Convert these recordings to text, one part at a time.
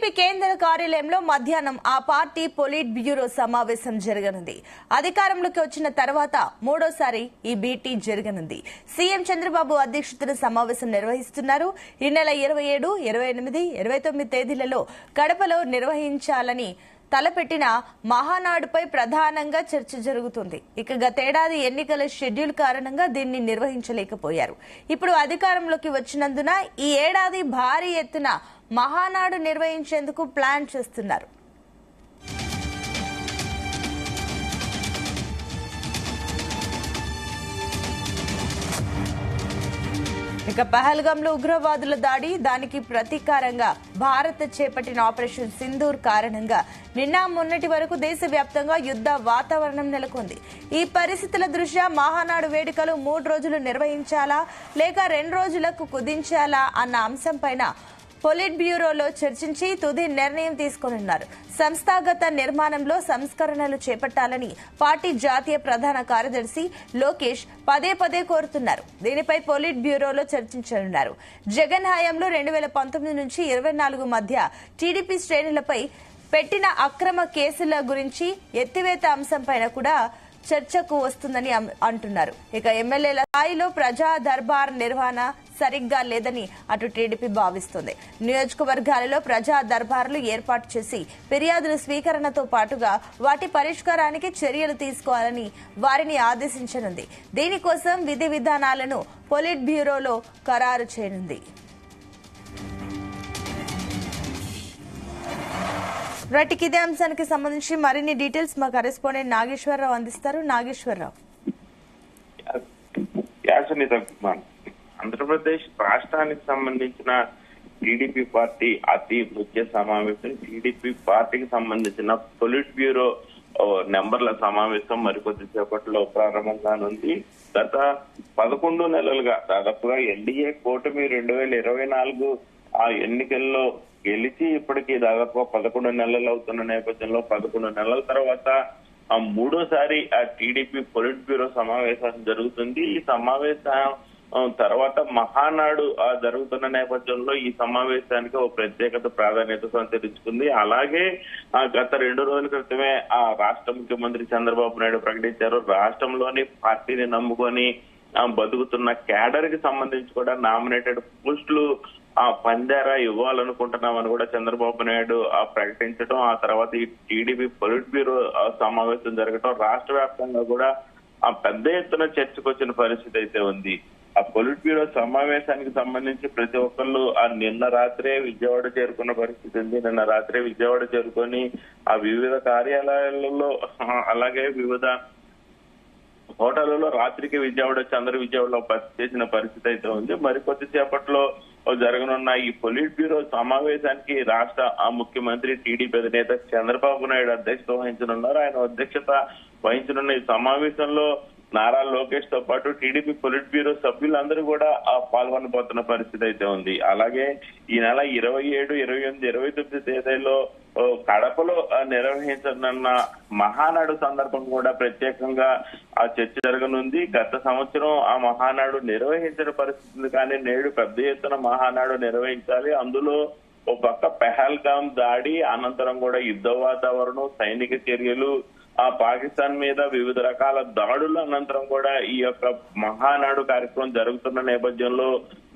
TDP కేంద్ర కార్యాలయంలో మధ్యాహ్నం ఆ పార్టీ పొలిట్ బ్యూరో సమావేశం జరగనుంది. అధికారంలోకి వచ్చిన తర్వాత మూడోసారి ఈ భేటీ జరగనుంది. సీఎం చంద్రబాబు అధ్యక్షతన సమావేశం నిర్వహిస్తున్నారు. ఈ నెల 27, 28, 29 తేదీలలో కడపలో నిర్వహించాలని తలపెట్టిన మహానాడుపై ప్రధానంగా చర్చ జరుగుతుంది. ఇక గతేడాది ఎన్నికల షెడ్యూల్ కారణంగా దీన్ని నిర్వహించలేకపోయారు. ఇప్పుడు అధికారంలోకి వచ్చినందున ఈ ఏడాది భారీ ఎత్తున మహానాడు నిర్వహించేందుకు ప్లాన్ చేస్తున్నారు. ఇక పహల్గాంలో ఉగ్రవాదుల దాడి, దానికి ప్రతీకారంగా భారత్ చేపట్టిన ఆపరేషన్ సింధూర్ కారణంగా నిన్న మొన్నటి వరకు దేశవ్యాప్తంగా యుద్ధ వాతావరణం నెలకొంది. ఈ పరిస్థితుల దృష్ట్యా మహానాడు వేడుకలు 3 రోజులు నిర్వహించాలా లేక 2 రోజులకు కుదించాలా అన్న అంశంపైన పొలిట్ బ్యూరోలో చర్చించి తుది నిర్ణయం తీసుకోనున్నారు. సంస్థాగత నిర్మాణంలో సంస్కరణలు చేపట్టాలని పార్టీ జాతీయ ప్రధాన కార్యదర్శి లోకేష్ పదే కోరుతున్నారు. దీనిపై పొలిట్ బ్యూరోలో చర్చించనున్నారు. జగన్ హయాంలో 2019 నుంచి 24 మధ్య టీడీపీ శ్రేణులపై పెట్టిన అక్రమ కేసుల గురించి ఎత్తివేత అంశంపైన కూడా చర్చకు వస్తుందని అంటున్నారు. ఇక ఎమ్మెల్యేల స్థాయిలో ప్రజా దర్బార్ నిర్వహణ సరిగ్గా లేదని అటు టీడీపీ భావిస్తుంది. నియోజకవర్గాలలో ప్రజా దర్బార్లు ఏర్పాటు చేసి ఫిర్యాదుల స్వీకరణతో పాటుగా వాటి పరిష్కారానికి చర్యలు తీసుకోవాలని వారిని ఆదేశించనుంది. దీనికోసం విధి విధానాలను పొలిట్ బ్యూరోలో ఖరారు చేయనుంది. రైట్, ఇదే అంశానికి సంబంధించి మరిన్ని డీటెయిల్స్ మా కరెస్పాండెంట్ నాగేశ్వరరావు అందిస్తారు. నాగేశ్వరరావు. ఆంధ్రప్రదేశ్ రాష్ట్రానికి సంబంధించిన టీడీపీ పార్టీ అతి ముఖ్య సమావేశం, టీడీపీ పార్టీకి సంబంధించిన పొలిట్ బ్యూరో నెంబర్ల సమావేశం మరికొద్ది సేపట్లో ప్రారంభం కానుంది. గత 11 నెలలుగా దాదాపుగా ఎన్డీఏ కూటమి 2024 ఆ ఎన్నికల్లో గెలిచి ఇప్పటికీ దాదాపు 11 నెలలు అవుతున్న నేపథ్యంలో 11 నెలల తర్వాత మూడోసారి ఆ టీడీపీ పొలిట్ బ్యూరో సమావేశం జరుగుతుంది. ఈ సమావేశం తర్వాత మహానాడు జరుగుతున్న నేపథ్యంలో ఈ సమావేశానికి ఒక ప్రత్యేకత ప్రాధాన్యత సంతరించుకుంది. అలాగే గత 2 రోజుల క్రితమే ఆ రాష్ట్ర ముఖ్యమంత్రి చంద్రబాబు నాయుడు ప్రకటించారు, రాష్ట్రంలోని పార్టీని నమ్ముకొని బతుకుతున్న క్యాడర్ కి సంబంధించి కూడా నామినేటెడ్ పోస్టులు పందారా ఇవ్వాలనుకుంటున్నామని కూడా చంద్రబాబు నాయుడు ప్రకటించడం, ఆ తర్వాత ఈ టీడీపీ పొలిట్ బ్యూరో సమావేశం జరగడం, రాష్ట్ర వ్యాప్తంగా కూడా పెద్ద ఎత్తున చర్చకు వచ్చిన పరిస్థితి అయితే ఉంది. ఆ పొలిట్ బ్యూరో సమావేశానికి సంబంధించి ప్రతి ఒక్కళ్ళు నిన్న రాత్రే విజయవాడ చేరుకున్న పరిస్థితి ఉంది. నిన్న రాత్రే విజయవాడ చేరుకొని ఆ వివిధ కార్యాలయాలలో అలాగే వివిధ హోటళ్లలో రాత్రికి విజయవాడ వచ్చి అందరూ విజయవాడలో చేసిన పరిస్థితి అయితే ఉంది. మరికొద్ది సేపట్లో జరగనున్న ఈ పొలిట్ బ్యూరో సమావేశానికి రాష్ట్ర ముఖ్యమంత్రి టీడీపీ అధినేత చంద్రబాబు నాయుడు అధ్యక్షత వహించనున్నారు. ఆయన అధ్యక్షత వహించనున్న ఈ సమావేశంలో నారా లోకేష్ తో పాటు టీడీపీ పొలిట్ బ్యూరో సభ్యులందరూ కూడా పాల్గొనబోతున్న పరిస్థితి అయితే ఉంది. అలాగే ఈ నెల 27, 28, 29 తేదీల్లో కడపలో నిర్వహించనున్న మహానాడు సందర్భం కూడా ప్రత్యేకంగా ఆ చర్చ జరగనుంది. గత సంవత్సరం ఆ మహానాడు నిర్వహించిన పరిస్థితి కానీ నేడు పెద్ద ఎత్తున మహానాడు నిర్వహించాలి. అందులో ఓ పక్క పెహల్గాం దాడి అనంతరం కూడా యుద్ధ వాతావరణం, సైనిక చర్యలు, పాకిస్తాన్ మీద వివిధ రకాల దాడుల అనంతరం కూడా ఈ యొక్క మహానాడు కార్యక్రమం జరుగుతున్న నేపథ్యంలో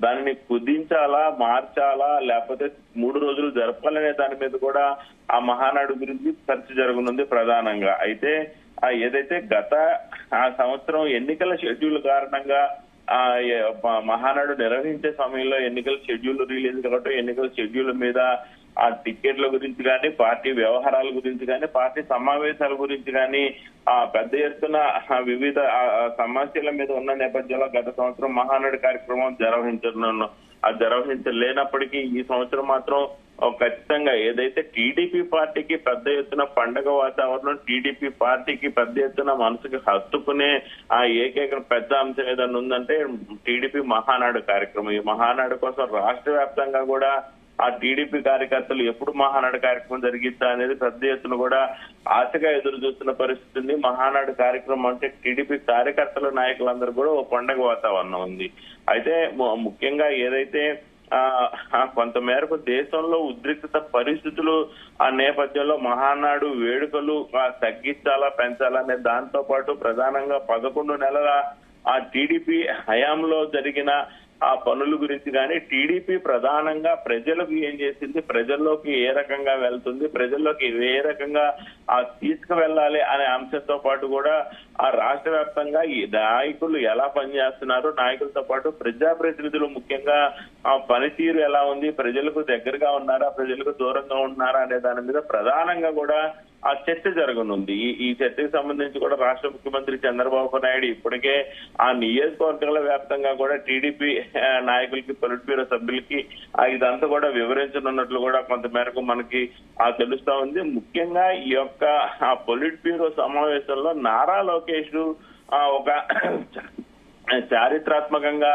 దానిని కుదించాలా, మార్చాలా, లేకపోతే 3 రోజులు జరపాలనే దాని మీద కూడా ఆ మహానాడు గురించి చర్చ జరగనుంది ప్రధానంగా. అయితే ఏదైతే గత సంవత్సరం ఎన్నికల షెడ్యూల్ కారణంగా మహానాడు నిర్వహించే సమయంలో ఎన్నికల షెడ్యూల్ రిలీజ్ కావడం, ఎన్నికల షెడ్యూల్ మీద ఆ టికెట్ల గురించి కానీ, పార్టీ వ్యవహారాల గురించి కానీ, పార్టీ సమావేశాల గురించి కానీ పెద్ద ఎత్తున వివిధ సమస్యల మీద ఉన్న నేపథ్యంలో గత సంవత్సరం మహానాడు కార్యక్రమం నిర్వహించలేనప్పటికీ ఈ సంవత్సరం మాత్రం ఖచ్చితంగా ఏదైతే టీడీపీ పార్టీకి పెద్ద ఎత్తున పండగ వాతావరణం, టీడీపీ పార్టీకి పెద్ద ఎత్తున మనసుకి హత్తుకునే ఏకైక పెద్ద అంశం ఏదన్నా ఉందంటే టీడీపీ మహానాడు కార్యక్రమం. ఈ మహానాడు కోసం రాష్ట్ర వ్యాప్తంగా కూడా ఆ టీడీపీ కార్యకర్తలు ఎప్పుడు మహానాడు కార్యక్రమం జరిగిద్దా అనేది పెద్ద ఎత్తున కూడా ఆశగా ఎదురు చూస్తున్న పరిస్థితి ఉంది. మహానాడు కార్యక్రమం అంటే టీడీపీ కార్యకర్తల నాయకులందరూ కూడా ఓ పండగ వాతావరణం ఉంది. అయితే ముఖ్యంగా ఏదైతే కొంతమేరకు దేశంలో ఉద్రిక్తత పరిస్థితులు ఆ నేపథ్యంలో మహానాడు వేడుకలు తగ్గించాలా పెంచాలనే దాంతో పాటు ప్రధానంగా 11 నెలల ఆ టీడీపీ హయాంలో జరిగిన ఆ పనుల గురించి కానీ టీడీపీ ప్రధానంగా ప్రజలకు ఏం చేసింది, ప్రజల్లోకి ఏ రకంగా వెళ్తుంది, ప్రజల్లోకి ఏ రకంగా తీసుకువెళ్ళాలి అనే అంశంతో పాటు కూడా ఆ రాష్ట్ర వ్యాప్తంగా ఈ నాయకులు ఎలా పనిచేస్తున్నారు, నాయకులతో పాటు ప్రజాప్రతినిధులు ముఖ్యంగా ఆ పనితీరు ఎలా ఉంది, ప్రజలకు దగ్గరగా ఉన్నారా, ప్రజలకు దూరంగా ఉన్నారా అనే దాని మీద ప్రధానంగా కూడా ఆ చర్చ జరగనుంది. ఈ చర్చకు సంబంధించి కూడా రాష్ట్ర ముఖ్యమంత్రి చంద్రబాబు నాయుడు ఇప్పటికే ఆ నియోజకవర్గాల వ్యాప్తంగా కూడా టీడీపీ నాయకులకి, పొలిట్ బ్యూరో సభ్యులకి ఇదంతా కూడా వివరించనున్నట్లు కూడా కొంతమేరకు మనకి తెలుస్తా ఉంది. ముఖ్యంగా ఈ యొక్క ఆ పొలిట్ బ్యూరో సమావేశంలో నారా లోకేష్ ఒక చారిత్రాత్మకంగా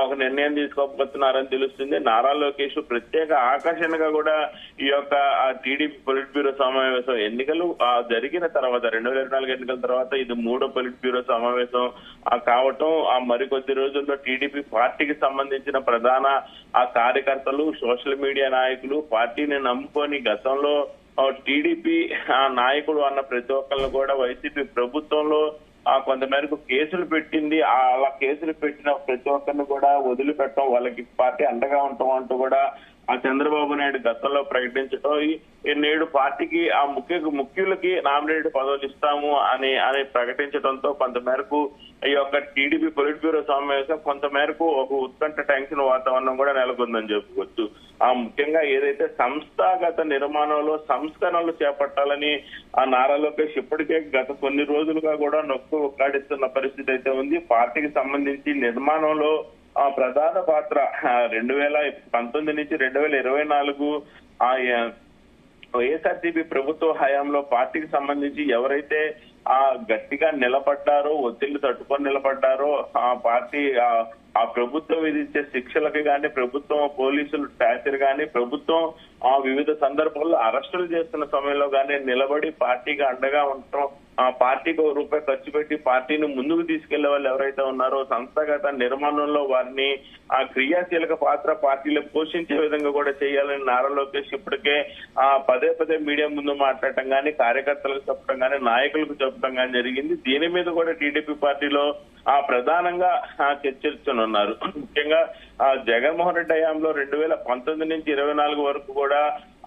ఒక నిర్ణయం తీసుకోబోతున్నారని తెలుస్తుంది. నారా లోకేష్ ప్రత్యేక ఆకర్షణగా కూడా ఈ యొక్క టీడీపీ పొలిట్ బ్యూరో సమావేశం ఎన్నికలు జరిగిన తర్వాత 2024 ఎన్నికల తర్వాత ఇది 3వ పొలిట్ బ్యూరో సమావేశం కావటం, ఆ మరికొద్ది రోజుల్లో టీడీపీ పార్టీకి సంబంధించిన ప్రధాన కార్యకర్తలు, సోషల్ మీడియా నాయకులు, పార్టీని నమ్ముకొని గతంలో టీడీపీ నాయకుడు అన్న ప్రతి ఒక్కరిని కూడా వైసీపీ ప్రభుత్వంలో కొంతమేరకు కేసులు పెట్టింది. అలా కేసులు పెట్టిన ప్రతి ఒక్కరిని కూడా వదిలిపెట్టడం, వాళ్ళకి పార్టీ అండగా ఉంటాం అంటూ కూడా చంద్రబాబు నాయుడు గతంలో ప్రకటించడం, నేడు పార్టీకి ముఖ్యులకి నామినేటెడ్ పదవులు ఇస్తాము అని ప్రకటించడంతో కొంతమేరకు ఈ యొక్క టీడీపీ పొలిట్ బ్యూరో సమావేశం కొంతమేరకు ఒక ఉత్కంఠ టెన్షన్ వాతావరణం కూడా నెలకొందని చెప్పుకోవచ్చు. ముఖ్యంగా ఏదైతే సంస్థాగత నిర్మాణంలో సంస్కరణలు చేపట్టాలని నారా లోకేష్ ఇప్పటికే గత కొన్ని రోజులుగా కూడా నొక్కు ఒక్కాడిస్తున్న పరిస్థితి అయితే ఉంది. పార్టీకి సంబంధించి నిర్మాణంలో ప్రధాన పాత్ర 2019 నుంచి 2024 వైఎస్ఆర్సీపీ ప్రభుత్వ హయాంలో పార్టీకి సంబంధించి ఎవరైతే గట్టిగా నిలబడ్డారో, ఒత్తిళ్లు తట్టుకొని నిలబడ్డారో, ఆ పార్టీ ఆ ప్రభుత్వం విధించే శిక్షలకి కానీ, ప్రభుత్వం పోలీసులు టార్చర్ కానీ, ప్రభుత్వం వివిధ సందర్భాల్లో అరెస్టులు చేస్తున్న సమయంలో కానీ నిలబడి పార్టీకి అండగా ఉండటం, పార్టీకి ₹1 ఖర్చు పెట్టి పార్టీని ముందుకు తీసుకెళ్లే వాళ్ళు ఎవరైతే ఉన్నారో సంస్థాగత నిర్మాణంలో వారిని క్రియాశీలక పాత్ర పార్టీలో పోషించే విధంగా కూడా చేయాలని నారా లోకేష్ ఇప్పటికే పదే మీడియా ముందు మాట్లాడటం కానీ, కార్యకర్తలకు చెప్పడం కానీ, నాయకులకు చెప్పడం కానీ జరిగింది. దీని మీద కూడా టీడీపీ పార్టీలో ప్రధానంగా చర్చించనున్నారు. ముఖ్యంగా జగన్మోహన్ రెడ్డి హయాంలో 2019 నుంచి 2024 వరకు కూడా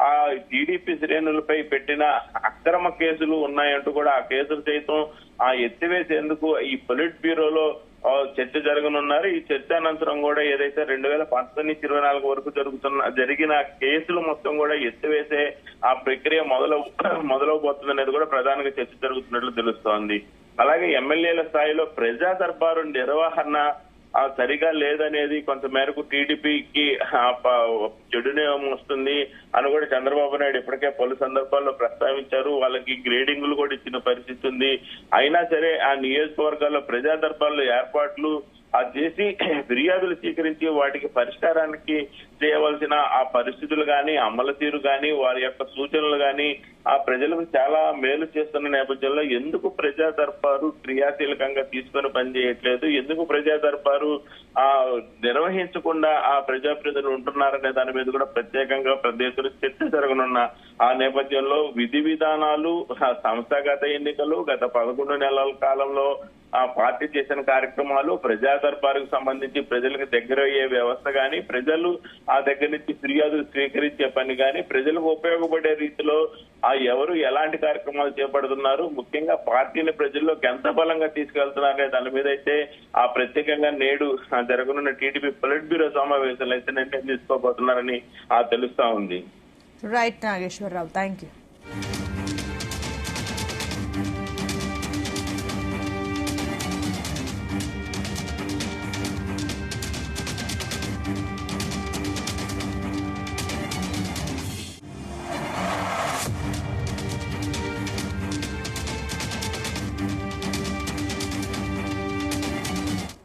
ఆ టీడీపీ శ్రేణులపై పెట్టిన అక్రమ కేసులు ఉన్నాయంటూ కూడా ఆ కేసులు సైతం ఎత్తివేసేందుకు ఈ పొలిట్ బ్యూరోలో చర్చ జరగనున్నారు. ఈ చర్చ అనంతరం కూడా ఏదైతే 2019 నుంచి 2024 వరకు జరిగిన కేసులు మొత్తం కూడా ఎత్తివేసే ఆ ప్రక్రియ మొదలవబోతుంది అనేది కూడా ప్రధానంగా చర్చ జరుగుతున్నట్లు తెలుస్తోంది. అలాగే ఎమ్మెల్యేల స్థాయిలో ప్రజా దర్బారు నిర్వహణ సరిగా లేదనేది కొంతమేరకు టీడీపీకి చెడునే వస్తుంది అని కూడా చంద్రబాబు నాయుడు ఇప్పటికే పలు సందర్భాల్లో ప్రస్తావించారు. వాళ్ళకి గ్రేడింగ్లు కూడా ఇచ్చిన పరిస్థితి ఉంది. అయినా సరే ఆ నియోజకవర్గాల్లో ప్రజా దర్బార్లు ఏర్పాట్లు చేసి ఫిర్యాదులు స్వీకరించి వాటికి పరిష్కారానికి చేయవలసిన ఆ పరిస్థితులు కానీ, అమలు తీరు కానీ, వారి యొక్క సూచనలు కానీ ప్రజలకు చాలా మేలు చేస్తున్న నేపథ్యంలో ఎందుకు ప్రజా దర్బారు క్రియాశీలకంగా తీసుకొని పనిచేయట్లేదు, ఎందుకు ప్రజా దర్బారు నిర్వహించకుండా ప్రజాప్రతినిధులు ఉంటున్నారనే దాని మీద కూడా ప్రత్యేకంగా ప్రదేశాలు చర్చ జరగనున్న ఆ నేపథ్యంలో విధి విధానాలు, సంస్థాగత ఎన్నికలు, గత 11 నెలల కాలంలో పార్టీ చేసిన కార్యక్రమాలు, ప్రజా దర్బారుకు సంబంధించి ప్రజలకు దగ్గరయ్యే వ్యవస్థ కానీ, ప్రజలు ఆ దగ్గర నుంచి ఫిర్యాదులు స్వీకరించే పని కానీ, ప్రజలకు ఉపయోగపడే రీతిలో ఎవరు ఎలాంటి కార్యక్రమాలు చేపడుతున్నారు, ముఖ్యంగా పార్టీని ప్రజల్లోకి ఎంత బలంగా తీసుకెళ్తున్నారనే దాని మీద అయితే ప్రత్యేకంగా నేడు జరగనున్న టీడీపీ పొలిట్ బ్యూరో సమావేశాలు అయితే నిర్ణయం తీసుకోబోతున్నారని తెలుస్తా ఉంది. Right Nageswara Rao, thank you.